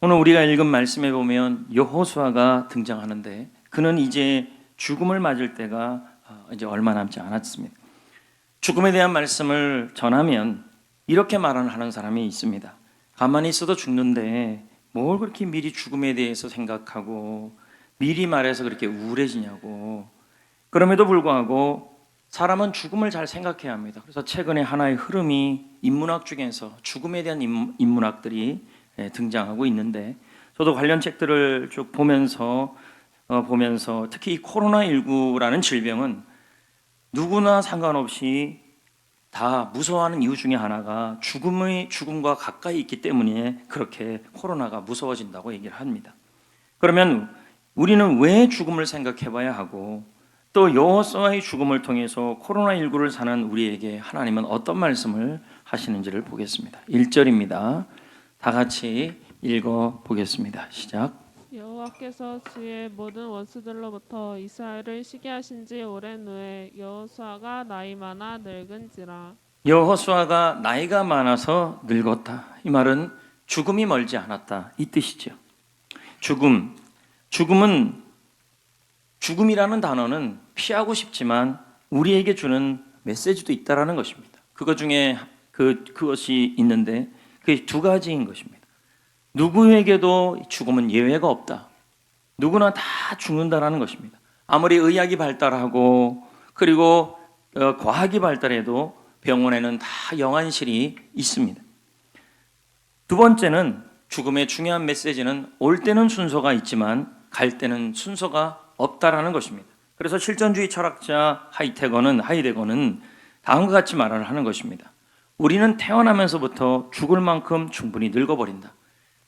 오늘 우리가 읽은 말씀에 보면 여호수아가 등장하는데 그는 이제 죽음을 맞을 때가 이제 얼마 남지 않았습니다. 죽음에 대한 말씀을 전하면 이렇게 말하는 사람이 있습니다. 가만히 있어도 죽는데 뭘 그렇게 미리 죽음에 대해서 생각하고 미리 말해서 그렇게 우울해지냐고. 그럼에도 불구하고 사람은 죽음을 잘 생각해야 합니다. 그래서 최근에 하나의 흐름이 인문학 중에서 죽음에 대한 인문학들이 등장하고 있는데, 저도 관련 책들을 쭉 보면서 특히 이 코로나19라는 질병은 누구나 상관없이 다 무서워하는 이유 중에 하나가 죽음과 가까이 있기 때문에 그렇게 코로나가 무서워진다고 얘기를 합니다. 그러면 우리는 왜 죽음을 생각해 봐야 하고, 또 여호수아의 죽음을 통해서 코로나19를 사는 우리에게 하나님은 어떤 말씀을 하시는지를 보겠습니다. 1절입니다. 다 같이 읽어 보겠습니다. 시작. 여호와께서 주의 모든 원수들로부터 이스라엘을 시게 하신 지 오랜 후에 여호수아가 나이 많아 늙은지라. 여호수아가 나이가 많아서 늙었다. 이 말은 죽음이 멀지 않았다, 이 뜻이죠. 죽음이라는 단어는 피하고 싶지만 우리에게 주는 메시지도 있다라는 것입니다. 그것 중에 그것이 있는데 그게 두 가지인 것입니다. 누구에게도 죽음은 예외가 없다. 누구나 다 죽는다라는 것입니다. 아무리 의학이 발달하고 그리고 과학이 발달해도 병원에는 다 영안실이 있습니다. 두 번째는 죽음의 중요한 메시지는 올 때는 순서가 있지만 갈 때는 순서가 없다라는 것입니다. 그래서 실존주의 철학자 하이데거는 다음과 같이 말을 하는 것입니다. 우리는 태어나면서부터 죽을 만큼 충분히 늙어버린다.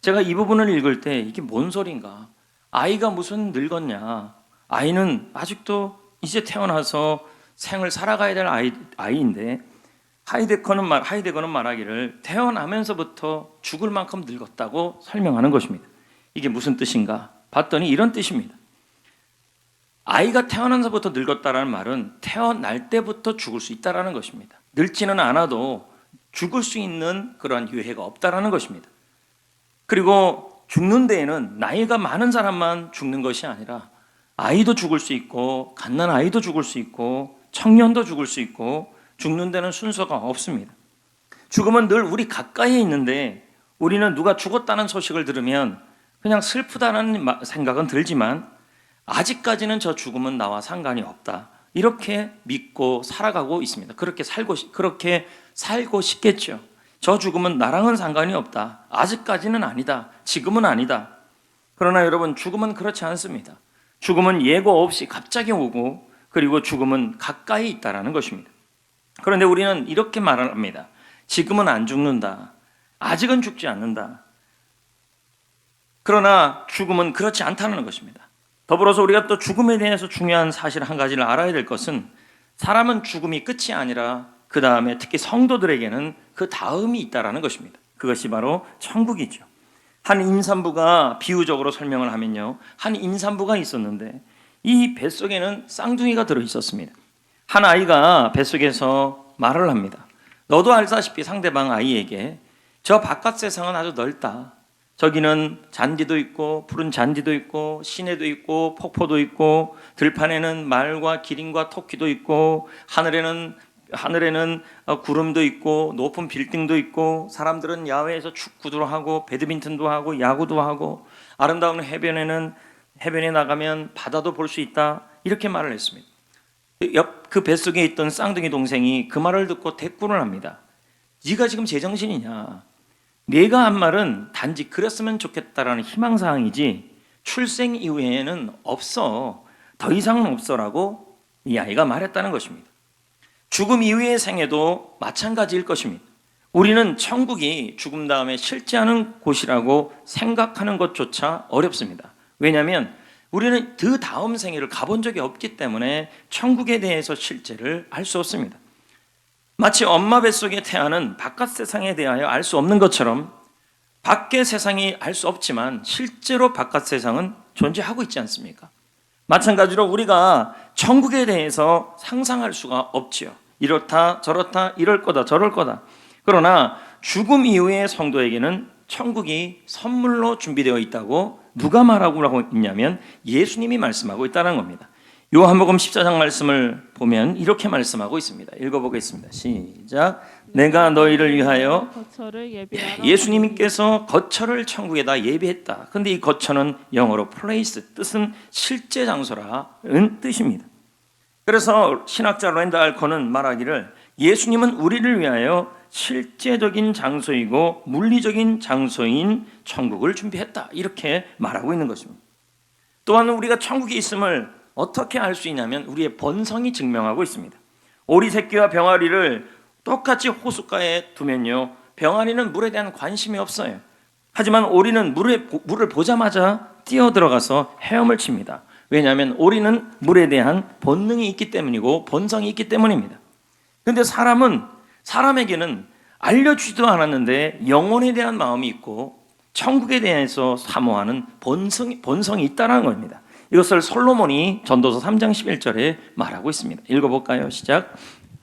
제가 이 부분을 읽을 때 이게 뭔 소린가? 아이가 무슨 늙었냐? 아이는 아직도 이제 태어나서 생을 살아가야 될 아이인데, 하이데거는 말하기를 태어나면서부터 죽을 만큼 늙었다고 설명하는 것입니다. 이게 무슨 뜻인가? 봤더니 이런 뜻입니다. 아이가 태어나면서부터 늙었다라는 말은 태어날 때부터 죽을 수 있다라는 것입니다. 늙지는 않아도 죽을 수 있는 그런 유해가 없다라는 것입니다. 그리고 죽는 데에는 나이가 많은 사람만 죽는 것이 아니라 아이도 죽을 수 있고 갓난 아이도 죽을 수 있고 청년도 죽을 수 있고, 죽는 데는 순서가 없습니다. 죽음은 늘 우리 가까이에 있는데 우리는 누가 죽었다는 소식을 들으면 그냥 슬프다는 생각은 들지만 아직까지는 저 죽음은 나와 상관이 없다, 이렇게 믿고 살아가고 있습니다. 그렇게 살고 싶겠죠. 저 죽음은 나랑은 상관이 없다. 아직까지는 아니다. 지금은 아니다. 그러나 여러분, 죽음은 그렇지 않습니다. 죽음은 예고 없이 갑자기 오고, 그리고 죽음은 가까이 있다라는 것입니다. 그런데 우리는 이렇게 말을 합니다. 지금은 안 죽는다. 아직은 죽지 않는다. 그러나 죽음은 그렇지 않다는 것입니다. 더불어서 우리가 또 죽음에 대해서 중요한 사실 한 가지를 알아야 될 것은, 사람은 죽음이 끝이 아니라 그 다음에 특히 성도들에게는 그 다음이 있다라는 것입니다. 그것이 바로 천국이죠. 한 임산부가 비유적으로 설명을 하면요, 한 임산부가 있었는데 이 뱃속에는 쌍둥이가 들어있었습니다. 한 아이가 뱃속에서 말을 합니다. 너도 알다시피 상대방 아이에게 저 바깥 세상은 아주 넓다. 저기는 잔디도 있고 푸른 잔디도 있고 시내도 있고 폭포도 있고 들판에는 말과 기린과 토끼도 있고 하늘에는 구름도 있고 높은 빌딩도 있고 사람들은 야외에서 축구도 하고 배드민턴도 하고 야구도 하고 아름다운 해변에 나가면 바다도 볼 수 있다, 이렇게 말을 했습니다. 그 뱃속에 있던 쌍둥이 동생이 그 말을 듣고 대꾸를 합니다. 네가 지금 제정신이냐? 네가 한 말은 단지 그랬으면 좋겠다라는 희망사항이지 출생 이후에는 없어, 더 이상은 없어라고 이 아이가 말했다는 것입니다. 죽음 이후의 생애도 마찬가지일 것입니다. 우리는 천국이 죽음 다음에 실제하는 곳이라고 생각하는 것조차 어렵습니다. 왜냐하면 우리는 그 다음 생애를 가본 적이 없기 때문에 천국에 대해서 실제를 알 수 없습니다. 마치 엄마 뱃속에 태아는 바깥 세상에 대하여 알 수 없는 것처럼 밖의 세상이 알 수 없지만 실제로 바깥 세상은 존재하고 있지 않습니까? 마찬가지로 우리가 천국에 대해서 상상할 수가 없지요. 이렇다 저렇다, 이럴 거다 저럴 거다. 그러나 죽음 이후의 성도에게는 천국이 선물로 준비되어 있다고 누가 말하고 있냐면 예수님이 말씀하고 있다는 겁니다. 요한복음 14장 말씀을 보면 이렇게 말씀하고 있습니다. 읽어보겠습니다. 시작. 내가 너희를 위하여 거처를 예비하라. 예수님께서 거처를 천국에다 예비했다. 근데 이 거처는 영어로 place, 뜻은 실제 장소라는 뜻입니다. 그래서 신학자 랜드 알컨은 말하기를 예수님은 우리를 위하여 실제적인 장소이고 물리적인 장소인 천국을 준비했다. 이렇게 말하고 있는 것입니다. 또한 우리가 천국에 있음을 어떻게 알 수 있냐면 우리의 본성이 증명하고 있습니다. 오리 새끼와 병아리를 똑같이 호숫가에 두면요, 병아리는 물에 대한 관심이 없어요. 하지만 오리는 물을 보자마자 뛰어들어가서 헤엄을 칩니다. 왜냐하면 오리는 물에 대한 본능이 있기 때문이고 본성이 있기 때문입니다. 그런데 사람에게는 알려주지도 않았는데 영혼에 대한 마음이 있고 천국에 대해서 사모하는 본성이 있다는 겁니다. 이것을 솔로몬이 전도서 3장 11절에 말하고 있습니다. 읽어볼까요? 시작.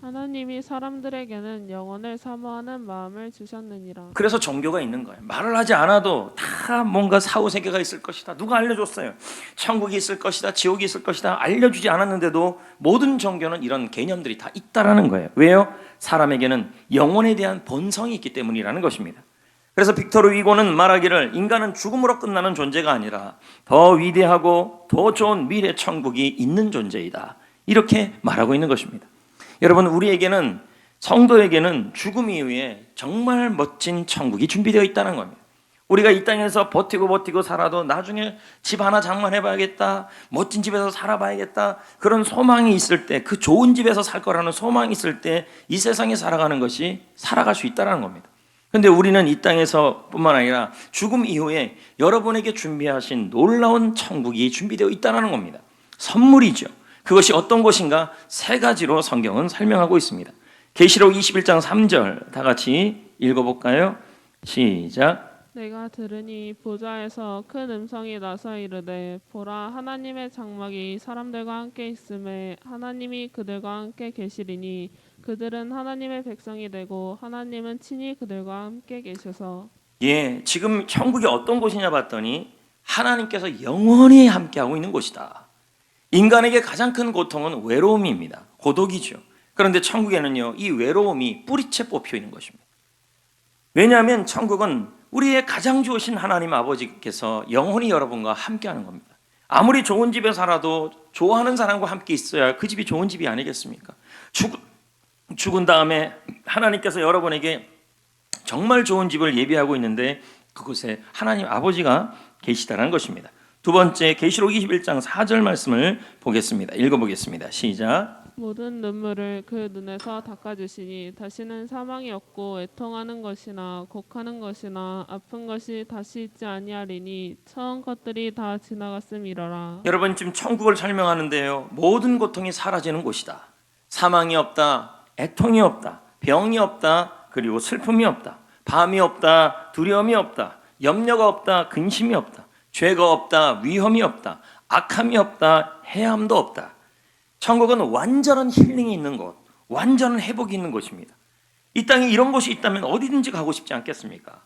하나님이 사람들에게는 영혼을 사모하는 마음을 주셨느니라. 그래서 종교가 있는 거예요. 말을 하지 않아도 다 뭔가 사후세계가 있을 것이다. 누가 알려줬어요. 천국이 있을 것이다. 지옥이 있을 것이다. 알려주지 않았는데도 모든 종교는 이런 개념들이 다 있다라는 거예요. 왜요? 사람에게는 영혼에 대한 본성이 있기 때문이라는 것입니다. 그래서 빅토르 위고는 말하기를 인간은 죽음으로 끝나는 존재가 아니라 더 위대하고 더 좋은 미래 천국이 있는 존재이다. 이렇게 말하고 있는 것입니다. 여러분, 우리에게는, 성도에게는 죽음 이후에 정말 멋진 천국이 준비되어 있다는 겁니다. 우리가 이 땅에서 버티고 살아도 나중에 집 하나 장만해봐야겠다, 멋진 집에서 살아봐야겠다, 그런 소망이 있을 때, 그 좋은 집에서 살 거라는 소망이 있을 때 이 세상에 살아갈 수 있다는 겁니다. 근데 우리는 이 땅에서 뿐만 아니라 죽음 이후에 여러분에게 준비하신 놀라운 천국이 준비되어 있다는 겁니다. 선물이죠. 그것이 어떤 것인가? 세 가지로 성경은 설명하고 있습니다. 계시록 21장 3절 다 같이 읽어볼까요? 시작. 내가 들으니 보좌에서 큰 음성이 나서 이르되 보라, 하나님의 장막이 사람들과 함께 있음에 하나님이 그들과 함께 계시리니 그들은 하나님의 백성이 되고 하나님은 친히 그들과 함께 계셔서. 예, 지금 천국이 어떤 곳이냐 봤더니 하나님께서 영원히 함께하고 있는 곳이다. 인간에게 가장 큰 고통은 외로움입니다. 고독이죠. 그런데 천국에는요, 이 외로움이 뿌리채 뽑혀 있는 것입니다. 왜냐하면 천국은 우리의 가장 좋으신 하나님 아버지께서 영원히 여러분과 함께하는 겁니다. 아무리 좋은 집에 살아도 좋아하는 사람과 함께 있어야 그 집이 좋은 집이 아니겠습니까? 죽은 다음에 하나님께서 여러분에게 정말 좋은 집을 예비하고 있는데 그곳에 하나님 아버지가 계시다는 것입니다. 두 번째, 계시록 21장 4절 말씀을 보겠습니다. 읽어보겠습니다. 시작. 모든 눈물을 그 눈에서 닦아주시니 다시는 사망이 없고 애통하는 것이나 곡하는 것이나 아픈 것이 다시 있지 아니하리니 처음 것들이 다 지나갔음이러라. 여러분, 지금 천국을 설명하는데요, 모든 고통이 사라지는 곳이다. 사망이 없다, 애통이 없다, 병이 없다, 그리고 슬픔이 없다, 밤이 없다, 두려움이 없다, 염려가 없다, 근심이 없다, 죄가 없다, 위험이 없다, 악함이 없다, 해함도 없다. 천국은 완전한 힐링이 있는 곳, 완전한 회복이 있는 곳입니다. 이 땅에 이런 곳이 있다면 어디든지 가고 싶지 않겠습니까?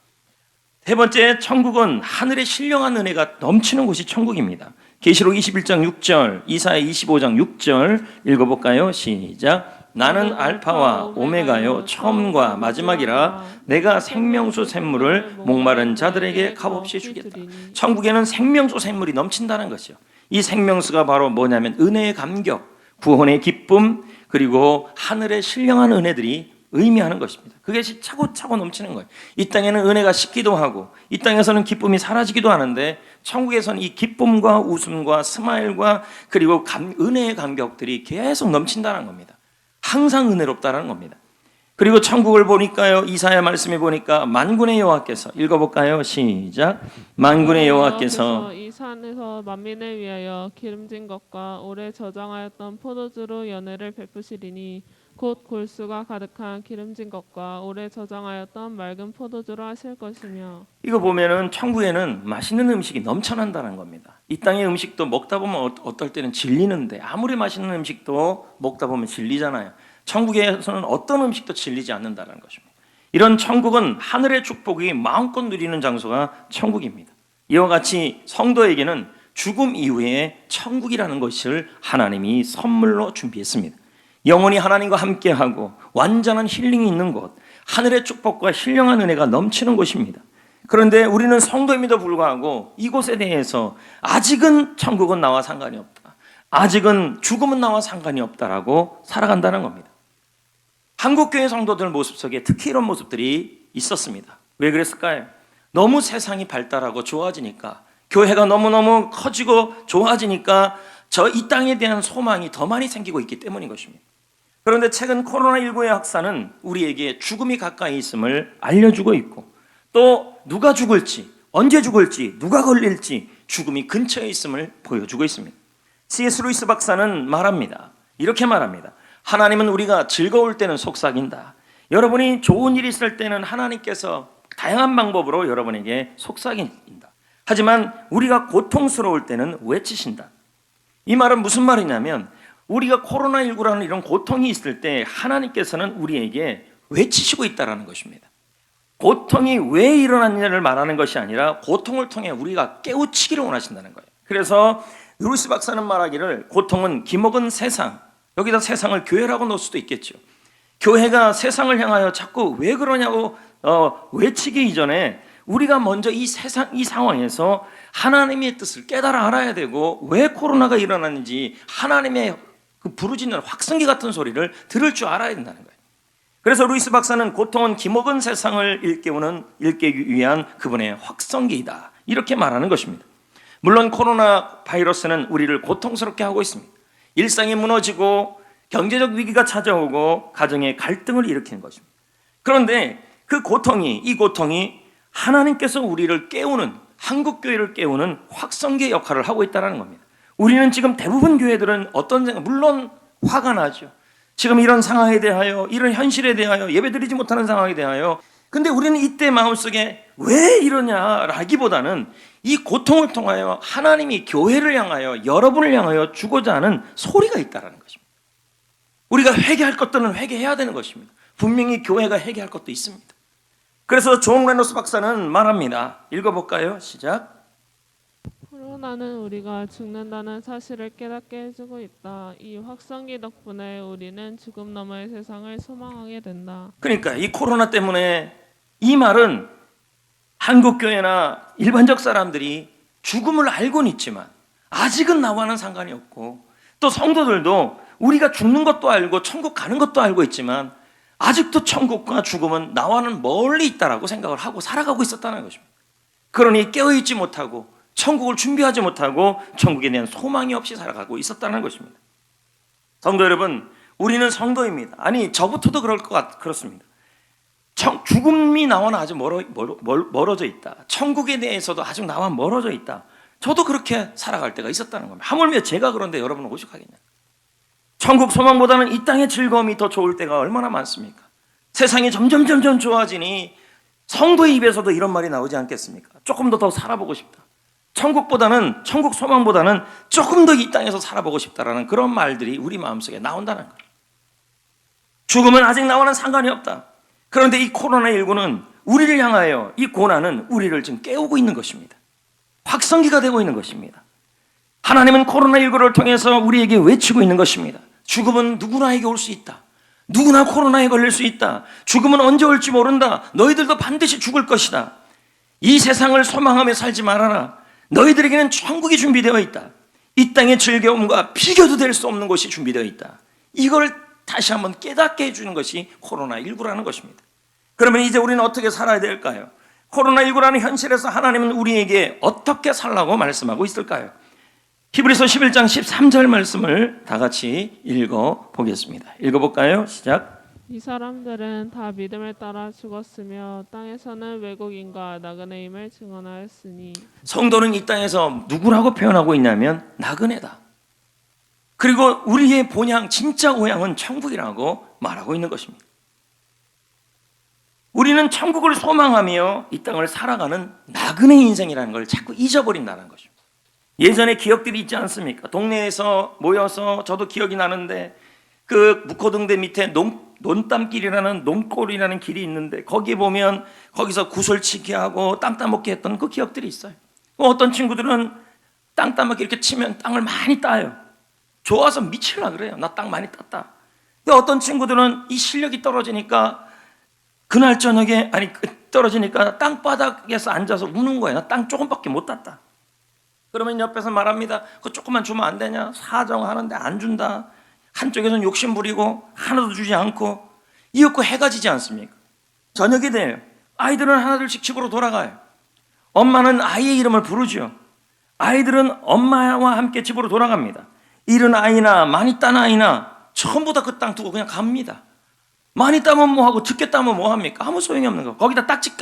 세 번째, 천국은 하늘의 신령한 은혜가 넘치는 곳이 천국입니다. 계시록 21장 6절, 이사야 25장 6절 읽어볼까요? 시작. 나는 알파와 오메가요, 처음과 마지막이라 내가 생명수 샘물을 목마른 자들에게 값없이 주겠다. 천국에는 생명수 샘물이 넘친다는 것이요. 이 생명수가 바로 뭐냐면 은혜의 감격, 구원의 기쁨, 그리고 하늘의 신령한 은혜들이 의미하는 것입니다. 그것이 차고차고 넘치는 거예요. 이 땅에는 은혜가 식기도 하고 이 땅에서는 기쁨이 사라지기도 하는데 천국에서는 이 기쁨과 웃음과 스마일과 그리고 은혜의 감격들이 계속 넘친다는 겁니다. 항상 은혜롭다는 겁니다. 그리고 천국을 보니까요, 이사야 말씀에 보니까 만군의 여호와께서, 읽어볼까요? 시작. 만군의 여호와께서 이 산에서 만민을 위하여 기름진 것과 오래 저장하였던 포도주로 연회를 베푸시리니 곧 골수가 가득한 기름진 것과 오래 저장하였던 맑은 포도주로 하실 것이며. 이거 보면은 천국에는 맛있는 음식이 넘쳐난다는 겁니다. 이 땅의 음식도 먹다 보면 어떨 때는 질리는데 아무리 맛있는 음식도 먹다 보면 질리잖아요. 천국에서는 어떤 음식도 질리지 않는다는 것입니다. 이런 천국은 하늘의 축복이 마음껏 누리는 장소가 천국입니다. 이와 같이 성도에게는 죽음 이후에 천국이라는 것을 하나님이 선물로 준비했습니다. 영원히 하나님과 함께하고 완전한 힐링이 있는 곳, 하늘의 축복과 신령한 은혜가 넘치는 곳입니다. 그런데 우리는 성도임에도 불구하고 이곳에 대해서 아직은 천국은 나와 상관이 없다, 아직은 죽음은 나와 상관이 없다라고 살아간다는 겁니다. 한국교회 성도들 모습 속에 특히 이런 모습들이 있었습니다. 왜 그랬을까요? 너무 세상이 발달하고 좋아지니까, 교회가 너무너무 커지고 좋아지니까 이 땅에 대한 소망이 더 많이 생기고 있기 때문인 것입니다. 그런데 최근 코로나19의 확산은 우리에게 죽음이 가까이 있음을 알려주고 있고, 또 누가 죽을지, 언제 죽을지, 누가 걸릴지 죽음이 근처에 있음을 보여주고 있습니다. C.S. 루이스 박사는 말합니다. 이렇게 말합니다. 하나님은 우리가 즐거울 때는 속삭인다. 여러분이 좋은 일이 있을 때는 하나님께서 다양한 방법으로 여러분에게 속삭인다. 하지만 우리가 고통스러울 때는 외치신다. 이 말은 무슨 말이냐면, 우리가 코로나19라는 이런 고통이 있을 때 하나님께서는 우리에게 외치시고 있다는 것입니다. 고통이 왜 일어났냐를 말하는 것이 아니라 고통을 통해 우리가 깨우치기를 원하신다는 거예요. 그래서 루이스 박사는 말하기를, 고통은 기먹은 세상, 여기다 세상을 교회라고 넣을 수도 있겠죠. 교회가 세상을 향하여 자꾸 왜 그러냐고 외치기 이전에 우리가 먼저 이 상황에서 하나님의 뜻을 깨달아 알아야 되고, 왜 코로나가 일어났는지 하나님의 그 부르짖는 확성기 같은 소리를 들을 줄 알아야 된다는 거예요. 그래서 루이스 박사는 고통은 기먹은 세상을 일깨우기 위한 그분의 확성기이다, 이렇게 말하는 것입니다. 물론 코로나 바이러스는 우리를 고통스럽게 하고 있습니다. 일상이 무너지고 경제적 위기가 찾아오고 가정의 갈등을 일으키는 것입니다. 그런데 이 고통이 하나님께서 우리를 깨우는, 한국교회를 깨우는 확성기의 역할을 하고 있다는 겁니다. 우리는 지금 대부분 교회들은 물론 화가 나죠. 지금 이런 상황에 대하여, 이런 현실에 대하여, 예배드리지 못하는 상황에 대하여. 근데 우리는 이때 마음속에 왜 이러냐라기보다는 이 고통을 통하여 하나님이 교회를 향하여, 여러분을 향하여 주고자 하는 소리가 있다는 것입니다. 우리가 회개할 것들은 회개해야 되는 것입니다. 분명히 교회가 회개할 것도 있습니다. 그래서 존 레노스 박사는 말합니다. 읽어볼까요? 시작. 코로나는 우리가 죽는다는 사실을 깨닫게 해주고 있다. 이 확성기 덕분에 우리는 죽음 너머의 세상을 소망하게 된다. 그러니까 이 코로나 때문에, 이 말은 한국교회나 일반적 사람들이 죽음을 알고는 있지만 아직은 나와는 상관이 없고, 또 성도들도 우리가 죽는 것도 알고 천국 가는 것도 알고 있지만 아직도 천국과 죽음은 나와는 멀리 있다라고 생각을 하고 살아가고 있었다는 것입니다. 그러니 깨어있지 못하고 천국을 준비하지 못하고 천국에 대한 소망이 없이 살아가고 있었다는 것입니다. 성도 여러분, 우리는 성도입니다. 아니, 저부터도 그렇습니다. 죽음이 나와는 아주 멀어져 있다. 천국에 대해서도 아직 나와 멀어져 있다. 저도 그렇게 살아갈 때가 있었다는 겁니다. 하물며 제가 그런데 여러분은 오죽하겠냐. 천국 소망보다는 이 땅의 즐거움이 더 좋을 때가 얼마나 많습니까? 세상이 점점 좋아지니 성도의 입에서도 이런 말이 나오지 않겠습니까? 조금 더 살아보고 싶다. 천국 소망보다는 조금 더 이 땅에서 살아보고 싶다라는 그런 말들이 우리 마음속에 나온다는 거예요. 죽음은 아직 나와는 상관이 없다. 그런데 이 코로나19는 우리를 향하여, 이 고난은 우리를 지금 깨우고 있는 것입니다. 확성기가 되고 있는 것입니다. 하나님은 코로나19를 통해서 우리에게 외치고 있는 것입니다. 죽음은 누구나에게 올 수 있다. 누구나 코로나에 걸릴 수 있다. 죽음은 언제 올지 모른다. 너희들도 반드시 죽을 것이다. 이 세상을 소망하며 살지 말아라. 너희들에게는 천국이 준비되어 있다. 이 땅의 즐거움과 비교도 될 수 없는 것이 준비되어 있다. 이걸 다시 한번 깨닫게 해주는 것이 코로나19라는 것입니다. 그러면 이제 우리는 어떻게 살아야 될까요? 코로나19라는 현실에서 하나님은 우리에게 어떻게 살라고 말씀하고 있을까요? 히브리서 11장 13절 말씀을 다 같이 읽어보겠습니다. 읽어볼까요? 시작. 이 사람들은 다 믿음을 따라 죽었으며 땅에서는 외국인과 나그네임을 증언하였으니. 성도는 이 땅에서 누구라고 표현하고 있냐면 나그네다. 그리고 우리의 본향, 진짜 고향은 천국이라고 말하고 있는 것입니다. 우리는 천국을 소망하며 이 땅을 살아가는 나그네 인생이라는 걸 자꾸 잊어버린다는 것입니다. 예전에 기억들이 있지 않습니까? 동네에서 모여서, 저도 기억이 나는데 그 묵호등대 밑에 논담길이라는 논골이라는 길이 있는데 거기 보면 거기서 구슬치기 하고 땅 따먹기 했던 그 기억들이 있어요. 어떤 친구들은 땅 따먹기 이렇게 치면 땅을 많이 따요. 좋아서 미치려고 그래요. 나 땅 많이 땄다. 근데 어떤 친구들은 이 실력이 떨어지니까 그날 저녁에 떨어지니까 땅바닥에서 앉아서 우는 거예요. 나 땅 조금밖에 못 땄다. 그러면 옆에서 말합니다. 그거 조금만 주면 안 되냐? 사정하는데 안 준다. 한쪽에서는 욕심 부리고 하나도 주지 않고 이윽고 해가 지지 않습니까? 저녁이 돼요. 아이들은 하나둘씩 집으로 돌아가요. 엄마는 아이의 이름을 부르죠. 아이들은 엄마와 함께 집으로 돌아갑니다. 잃은 아이나 많이 딴 아이나 전부 다 그 땅 두고 그냥 갑니다. 많이 따면 뭐하고 적게 따면 뭐합니까? 아무 소용이 없는 거. 거기다 딱지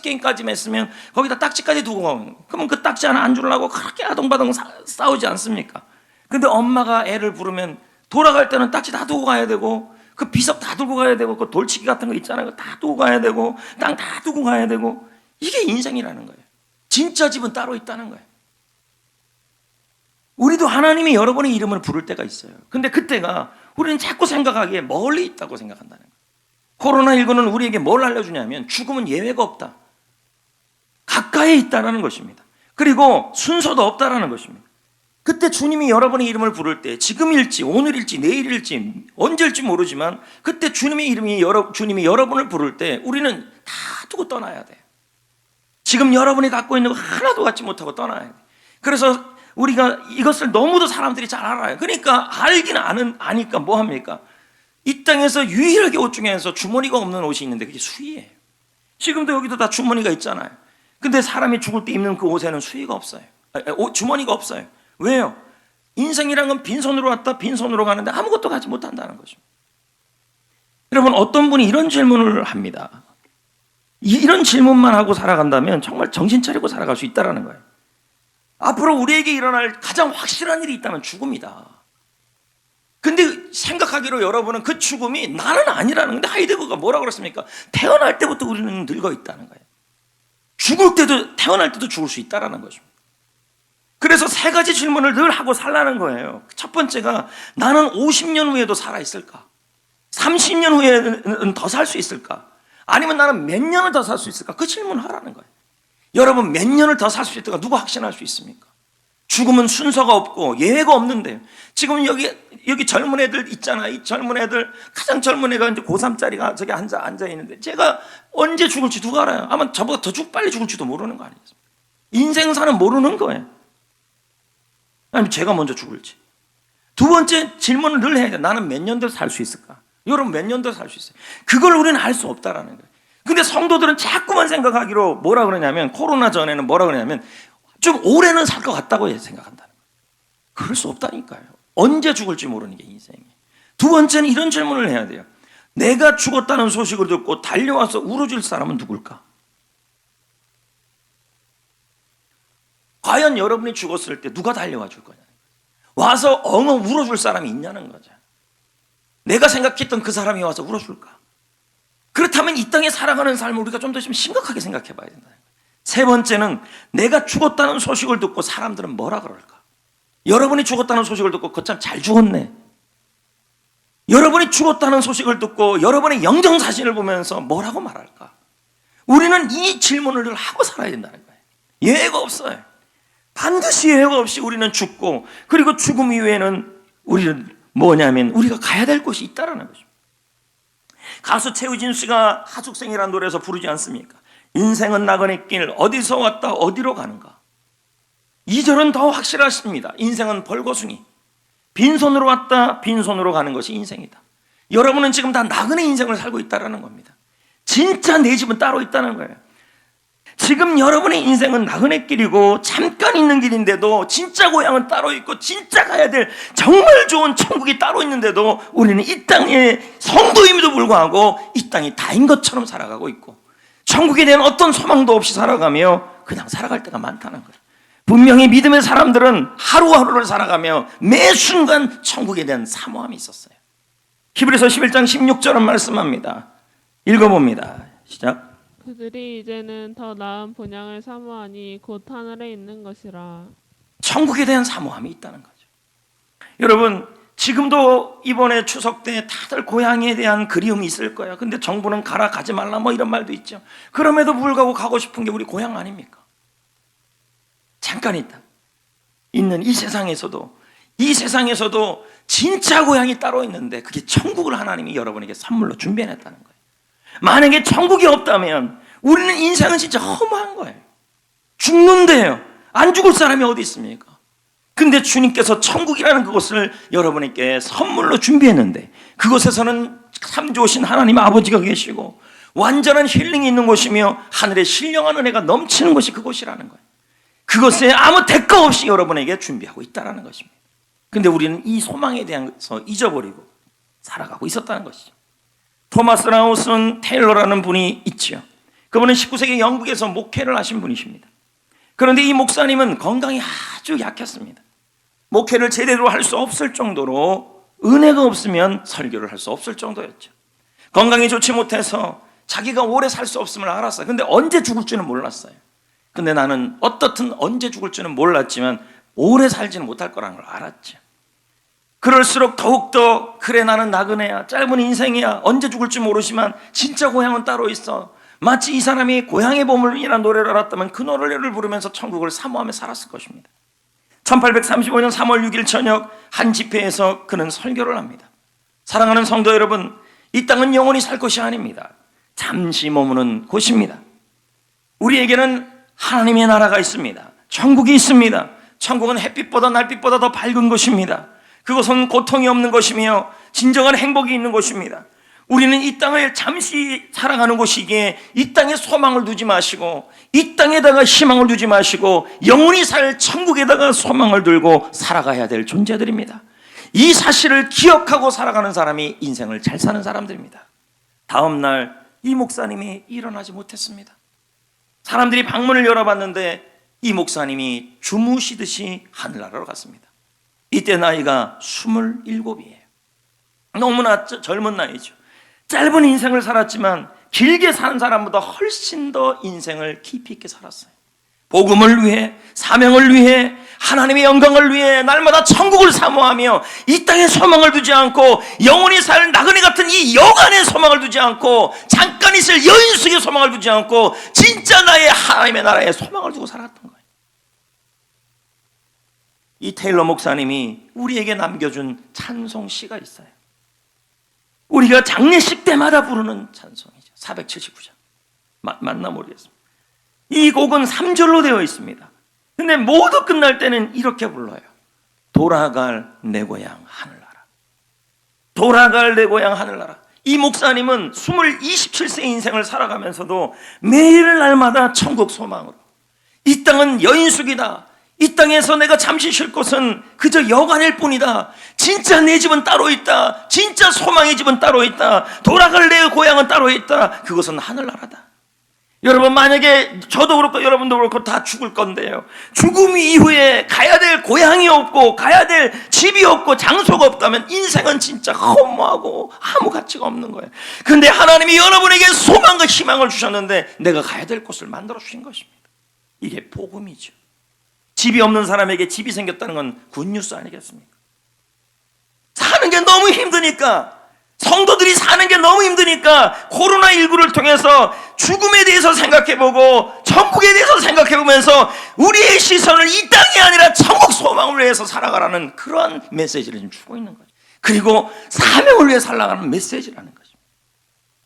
게임까지 맺으면 거기다 딱지까지 두고 가면 그러면 그 딱지 하나 안 주려고 그렇게 아동바동 싸우지 않습니까? 근데 엄마가 애를 부르면 돌아갈 때는 딱지 다 두고 가야 되고 그 비석 다 두고 가야 되고 그 돌치기 같은 거 있잖아요. 다 두고 가야 되고 땅 다 두고 가야 되고 이게 인생이라는 거예요. 진짜 집은 따로 있다는 거예요. 우리도 하나님이 여러분의 이름을 부를 때가 있어요. 근데 그때가 우리는 자꾸 생각하기에 멀리 있다고 생각한다는 거예요. 코로나19는 우리에게 뭘 알려주냐면 죽음은 예외가 없다. 가까이 있다는 것입니다. 그리고 순서도 없다는 것입니다. 그때 주님이 여러분의 이름을 부를 때 지금일지 오늘일지 내일일지 언제일지 모르지만 그때 주님이 여러분을 부를 때 우리는 다 두고 떠나야 돼요. 지금 여러분이 갖고 있는 거 하나도 갖지 못하고 떠나야 돼요. 그래서 우리가 이것을 너무도 사람들이 잘 알아요. 그러니까 알기는 아니까 뭐 합니까? 이 땅에서 유일하게 옷 중에서 주머니가 없는 옷이 있는데 그게 수의예요. 지금도 여기도 다 주머니가 있잖아요. 근데 사람이 죽을 때 입는 그 옷에는 수의가 없어요. 주머니가 없어요. 왜요? 인생이란 건 빈손으로 왔다 빈손으로 가는데 아무것도 가지 못한다는 거죠. 여러분 어떤 분이 이런 질문을 합니다. 이런 질문만 하고 살아간다면 정말 정신 차리고 살아갈 수 있다는 거예요. 앞으로 우리에게 일어날 가장 확실한 일이 있다면 죽음이다. 근데 생각하기로 여러분은 그 죽음이 나는 아니라는 건데 하이데거가 뭐라고 그랬습니까? 태어날 때부터 우리는 늙어 있다는 거예요. 죽을 때도 태어날 때도 죽을 수 있다는 거죠. 그래서 세 가지 질문을 늘 하고 살라는 거예요. 첫 번째가 나는 50년 후에도 살아있을까? 30년 후에는 더 살 수 있을까? 아니면 나는 몇 년을 더 살 수 있을까? 그 질문을 하라는 거예요. 여러분 몇 년을 더 살 수 있을까? 누가 확신할 수 있습니까? 죽음은 순서가 없고 예외가 없는데 지금 여기 젊은 애들 있잖아요. 이 젊은 애들 가장 젊은 애가 이제 고3짜리가 저기 앉아 있는데 제가 언제 죽을지 누가 알아요? 아마 저보다 더 빨리 죽을지도 모르는 거 아니겠습니까? 인생사는 모르는 거예요. 아니면 제가 먼저 죽을지. 두 번째 질문을 늘 해야 돼. 나는 몇 년 더 살 수 있을까? 여러분 몇 년 더 살 수 있어요? 그걸 우리는 알 수 없다라는 거예요. 근데 성도들은 자꾸만 생각하기로 뭐라 그러냐면 코로나 전에는 뭐라 그러냐면 좀 오래는 살 것 같다고 생각한다는 거예요. 그럴 수 없다니까요. 언제 죽을지 모르는 게 인생이에요. 두 번째는 이런 질문을 해야 돼요. 내가 죽었다는 소식을 듣고 달려와서 울어줄 사람은 누굴까? 과연 여러분이 죽었을 때 누가 달려와 줄 거냐? 와서 엉엉 울어줄 사람이 있냐는 거죠. 내가 생각했던 그 사람이 와서 울어줄까? 그렇다면 이 땅에 살아가는 삶을 우리가 좀 더 심각하게 생각해 봐야 된다. 세 번째는 내가 죽었다는 소식을 듣고 사람들은 뭐라 그럴까? 여러분이 죽었다는 소식을 듣고 거참 잘 죽었네. 여러분이 죽었다는 소식을 듣고 여러분의 영정사진을 보면서 뭐라고 말할까? 우리는 이 질문을 늘 하고 살아야 된다는 거예요. 예외가 없어요. 반드시 예외가 없이 우리는 죽고 그리고 죽음 이후에는 우리는 뭐냐면 우리가 가야 될 곳이 있다는 거죠. 가수 최우진 씨가 하숙생이라는 노래에서 부르지 않습니까? 인생은 나그네 길 어디서 왔다 어디로 가는가. 2절은 더 확실하십니다. 인생은 벌거숭이 빈손으로 왔다 빈손으로 가는 것이 인생이다. 여러분은 지금 다 나그네 인생을 살고 있다는 겁니다. 진짜 내 집은 따로 있다는 거예요. 지금 여러분의 인생은 나그네 길이고 잠깐 있는 길인데도 진짜 고향은 따로 있고 진짜 가야 될 정말 좋은 천국이 따로 있는데도 우리는 이 땅의 성도임에도 불구하고 이 땅이 다인 것처럼 살아가고 있고 천국에 대한 어떤 소망도 없이 살아가며 그냥 살아갈 때가 많다는 거예요. 분명히 믿음의 사람들은 하루하루를 살아가며 매 순간 천국에 대한 사모함이 있었어요. 히브리서 11장 16절은 말씀합니다. 읽어봅니다. 시작. 그들이 이제는 더 나은 본향을 사모하니 곧 하늘에 있는 것이라. 천국에 대한 사모함이 있다는 거죠. 여러분 지금도 이번에 추석 때 다들 고향에 대한 그리움이 있을 거야. 근데 정부는 가라, 가지 말라 뭐 이런 말도 있죠. 그럼에도 불구하고 가고 싶은 게 우리 고향 아닙니까? 잠깐 있는 이 세상에서도 진짜 고향이 따로 있는데 그게 천국을 하나님이 여러분에게 선물로 준비해냈다는 거예요. 만약에 천국이 없다면 우리는 인생은 진짜 허무한 거예요. 죽는데요. 안 죽을 사람이 어디 있습니까? 근데 주님께서 천국이라는 그것을 여러분에게 선물로 준비했는데 그곳에서는 참 좋으신 하나님 아버지가 계시고 완전한 힐링이 있는 곳이며 하늘의 신령한 은혜가 넘치는 곳이 그곳이라는 거예요. 그것에 아무 대가 없이 여러분에게 준비하고 있다는 것입니다. 근데 우리는 이 소망에 대해서 잊어버리고 살아가고 있었다는 것이죠. 토마스 라우슨 테일러라는 분이 있지요. 그분은 19세기 영국에서 목회를 하신 분이십니다. 그런데 이 목사님은 건강이 아주 약했습니다. 목회를 제대로 할 수 없을 정도로 은혜가 없으면 설교를 할 수 없을 정도였죠. 건강이 좋지 못해서 자기가 오래 살 수 없음을 알았어요. 근데 언제 죽을 줄은 몰랐어요. 근데 나는 어떻든 언제 죽을 줄은 몰랐지만 오래 살지는 못할 거라는 걸 알았죠. 그럴수록 더욱더 그래 나는 나그네야, 짧은 인생이야, 언제 죽을지 모르지만 진짜 고향은 따로 있어. 마치 이 사람이 고향의 보물이라는 노래를 알았다면 그 노래를 부르면서 천국을 사모하며 살았을 것입니다. 1835년 3월 6일 저녁 한 집회에서 그는 설교를 합니다. 사랑하는 성도 여러분, 이 땅은 영원히 살 것이 아닙니다. 잠시 머무는 곳입니다. 우리에게는 하나님의 나라가 있습니다. 천국이 있습니다. 천국은 햇빛보다 날빛보다 더 밝은 곳입니다. 그것은 고통이 없는 것이며 진정한 행복이 있는 곳입니다. 우리는 이 땅을 잠시 살아가는 곳이기에 이 땅에 소망을 두지 마시고 이 땅에다가 희망을 두지 마시고 영원히 살 천국에다가 소망을 들고 살아가야 될 존재들입니다. 이 사실을 기억하고 살아가는 사람이 인생을 잘 사는 사람들입니다. 다음 날 이 목사님이 일어나지 못했습니다. 사람들이 방문을 열어봤는데 이 목사님이 주무시듯이 하늘나라로 갔습니다. 이때 나이가 27이에요. 너무나 젊은 나이죠. 짧은 인생을 살았지만 길게 사는 사람보다 훨씬 더 인생을 깊이 있게 살았어요. 복음을 위해, 사명을 위해, 하나님의 영광을 위해 날마다 천국을 사모하며 이 땅에 소망을 두지 않고 영원히 살 나그네 같은 이 여간에 소망을 두지 않고 잠깐 있을 여인 속에 소망을 두지 않고 진짜 나의 하나님의 나라에 소망을 두고 살았던 거예요. 이 테일러 목사님이 우리에게 남겨준 찬송시가 있어요. 우리가 장례식 때마다 부르는 찬송이죠. 479장. 맞나 모르겠습니다. 이 곡은 3절로 되어 있습니다. 근데 모두 끝날 때는 이렇게 불러요. 돌아갈 내 고향 하늘나라. 돌아갈 내 고향 하늘나라. 이 목사님은 27세 인생을 살아가면서도 매일 날마다 천국 소망으로 이 땅은 여인숙이다. 이 땅에서 내가 잠시 쉴 곳은 그저 여간일 뿐이다. 진짜 내 집은 따로 있다. 진짜 소망의 집은 따로 있다. 돌아갈 내 고향은 따로 있다. 그것은 하늘나라다. 여러분, 만약에 저도 그렇고 여러분도 그렇고 다 죽을 건데요, 죽음 이후에 가야 될 고향이 없고 가야 될 집이 없고 장소가 없다면 인생은 진짜 허무하고 아무 가치가 없는 거예요. 근데 하나님이 여러분에게 소망과 희망을 주셨는데 내가 가야 될 곳을 만들어 주신 것입니다. 이게 복음이죠. 집이 없는 사람에게 집이 생겼다는 건 굿뉴스 아니겠습니까? 사는 게 너무 힘드니까, 성도들이 사는 게 너무 힘드니까 코로나19를 통해서 죽음에 대해서 생각해보고 천국에 대해서 생각해보면서 우리의 시선을 이 땅이 아니라 천국 소망을 위해서 살아가라는 그러한 메시지를 좀 주고 있는 거죠. 그리고 사명을 위해 살아가는 메시지라는 거죠.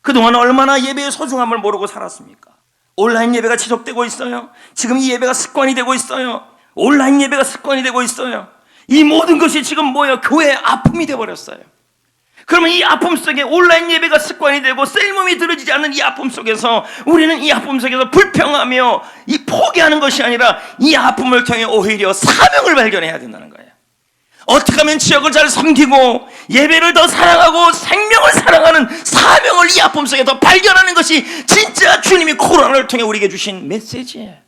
그동안 얼마나 예배의 소중함을 모르고 살았습니까? 온라인 예배가 지속되고 있어요. 지금 이 예배가 습관이 되고 있어요. 온라인 예배가 습관이 되고 있어요. 이 모든 것이 지금 뭐예요? 교회의 아픔이 되어버렸어요. 그러면 이 아픔 속에 온라인 예배가 습관이 되고 셀몸이 들어지지 않는 이 아픔 속에서 우리는 이 아픔 속에서 불평하며 이 포기하는 것이 아니라 이 아픔을 통해 오히려 사명을 발견해야 된다는 거예요. 어떻게 하면 지역을 잘 섬기고 예배를 더 사랑하고 생명을 사랑하는 사명을 이 아픔 속에 더 발견하는 것이 진짜 주님이 코로나를 통해 우리에게 주신 메시지예요.